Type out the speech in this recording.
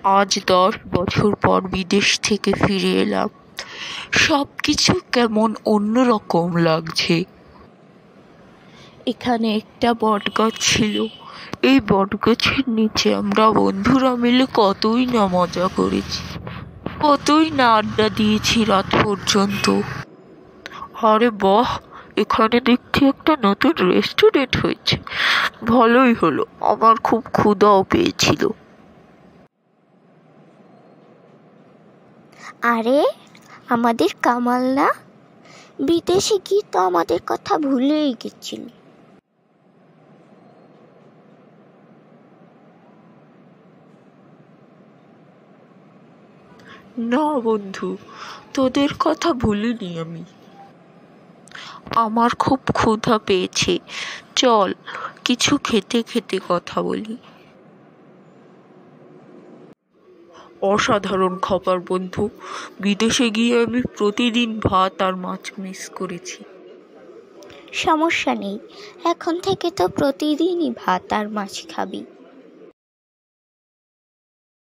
আজ 10 বছর পর বিদেশ থেকে ফিরে এলাম। সবকিছু কেমন অন্যরকম লাগছে। এখানে একটা বটগাছ ছিল। এই বটগাছের নিচে আমরা বন্ধুরা মিলে কতই না মজা করেছি, কতই না আড্ডা দিয়েছি রাত পর্যন্ত। আরে বাহ, এখানে দেখছি একটা নতুন রেস্টুরেন্ট হয়েছে। ভালোই হলো, আমার খুব ক্ষুধাও পেয়েছিল। আরে, আমাদের কামাল না? বিদেশে গিয়ে তো আমাদের কথা ভুলেই গেছিল। না বন্ধু, তোদের কথা ভুলিনি আমি। আমার খুব ক্ষুধা পেয়েছে, চল কিছু খেতে খেতে কথা বলি। অসাধারণ খাবার বন্ধু। বিদেশে গিয়ে আমি প্রতিদিন ভাত আর মাছ মিস করেছি। সমস্যা নেই, এখন থেকে তো প্রতিদিনই ভাত আর মাছ খাবি।